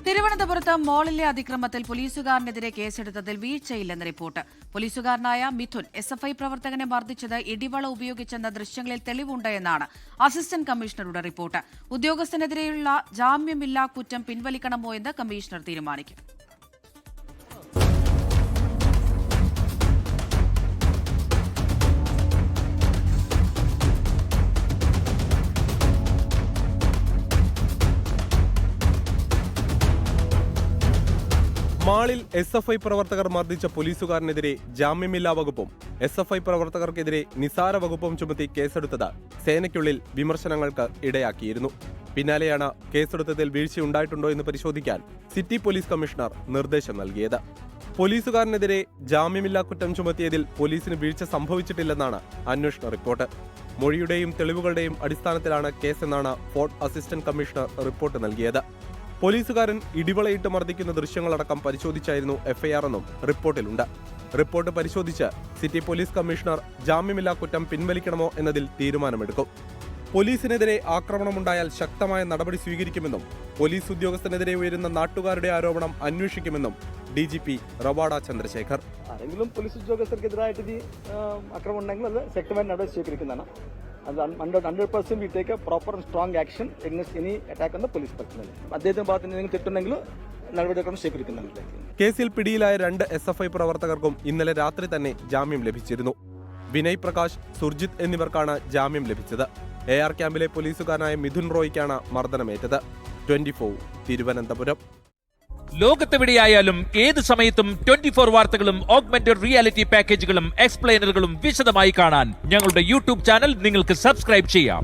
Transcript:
തിരുവനന്തപുരത്ത് മോളിലെ അതിക്രമത്തിൽ പോലീസുകാരനെതിരെ കേസെടുത്തതിൽ വീഴ്ചയില്ലെന്ന് report. പോലീസുകാരനായ Mithun SFI പ്രവർത്തകനെ മർദ്ദിച്ചത് ഇടിവള ഉപയോഗിച്ചെന്ന ദൃശ്യങ്ങളിൽ തെളിവുണ്ട് എന്നാണ് അസിസ്റ്റന്റ് കമ്മീഷണറുടെ റിപ്പോർട്ട്. ഉദ്യോഗസ്ഥനെതിരെയുള്ള ജാമ്യമില്ലാ കുറ്റം പിൻവലിക്കണമോ എന്ന് കമ്മീഷണർ തീരുമാനിക്കും. മാളിൽ SFI പ്രവർത്തകർ മർദ്ദിച്ച പോലീസുകാരനെതിരെ ജാമ്യമില്ലാ വകുപ്പും SFI പ്രവർത്തകർക്കെതിരെ നിസാര വകുപ്പും ചുമത്തി കേസെടുത്തത് സേനയ്ക്കുള്ളിൽ വിമർശനങ്ങൾക്ക് ഇടയാക്കിയിരുന്നു. പിന്നാലെയാണ് കേസെടുത്തതിൽ വീഴ്ചയുണ്ടായിട്ടുണ്ടോ എന്ന് പരിശോധിക്കാൻ സിറ്റി പോലീസ് കമ്മീഷണർ നിർദ്ദേശം നൽകിയത്. പോലീസുകാരനെതിരെ ജാമ്യമില്ലാ കുറ്റം ചുമത്തിയതിൽ പോലീസിന് വീഴ്ച സംഭവിച്ചിട്ടില്ലെന്നാണ് അന്വേഷണ റിപ്പോർട്ട്. മൊഴിയുടെയും തെളിവുകളുടെയും അടിസ്ഥാനത്തിലാണ് കേസെന്നാണ് ഫോർട്ട് അസിസ്റ്റന്റ് കമ്മീഷണർ റിപ്പോർട്ട് നൽകിയത്. പോലീസുകാരൻ ഇടിവളയിട്ട് മർദ്ദിക്കുന്ന ദൃശ്യങ്ങളടക്കം പരിശോധിച്ചായിരുന്നു FIR എന്നും റിപ്പോർട്ടിലുണ്ട്. റിപ്പോർട്ട് പരിശോധിച്ച് സിറ്റി പോലീസ് കമ്മീഷണർ ജാമ്യമില്ലാ കുറ്റം പിൻവലിക്കണമോ എന്നതിൽ തീരുമാനമെടുക്കും. പോലീസിനെതിരെ ആക്രമണമുണ്ടായാൽ ശക്തമായ നടപടി സ്വീകരിക്കുമെന്നും പോലീസ് ഉദ്യോഗസ്ഥനെതിരെ ഉയരുന്ന നാട്ടുകാരുടെ ആരോപണം അന്വേഷിക്കുമെന്നും DGP റവാഡ ചന്ദ്രശേഖർ. ആരെങ്കിലും പോലീസ് ഉദ്യോഗസ്ഥർക്കെതിരായിട്ട് ആക്രമണം ഉണ്ടെങ്കിൽ അത് ശക്തമായ നടപടി സ്വീകരിക്കുന്നതാണ്. 100% we take a proper and strong action against any attack on the police personnel. അദ്ദേഹത്തിന്റെ ഭാഗത്ത് എന്തെങ്കിലും തെറ്റുണ്ടെങ്കിൽ നടപടിക്രമം സ്വീകരിക്കുന്നുണ്ട്. കേസിൽ പിടിയിലായ 2 SFI പ്രവർത്തകർക്കും ഇന്നലെ രാത്രി തന്നെ ജാമ്യം ലഭിച്ചിരുന്നു. വിനയ് പ്രകാശ്, സുർജിത് എന്നിവർക്കാണ് ജാമ്യം ലഭിച്ചത്. AR ക്യാമ്പിലെ പോലീസുകാരനായ മിഥുൻ റോയിക്കാണ് മർദ്ദനമേറ്റത്. 24 തിരുവനന്തപുരം. ലോകത്തെവിടെയായാലും ഏത് സമയത്തും 24 വാർത്തകളും ഓഗ്മെന്റഡ് റിയാലിറ്റി പാക്കേജുകളും എക്സ്പ്ലെയിനറുകളും വിശദമായി കാണാൻ ഞങ്ങളുടെ YouTube ചാനൽ നിങ്ങൾക്ക് സബ്സ്ക്രൈബ് ചെയ്യാം.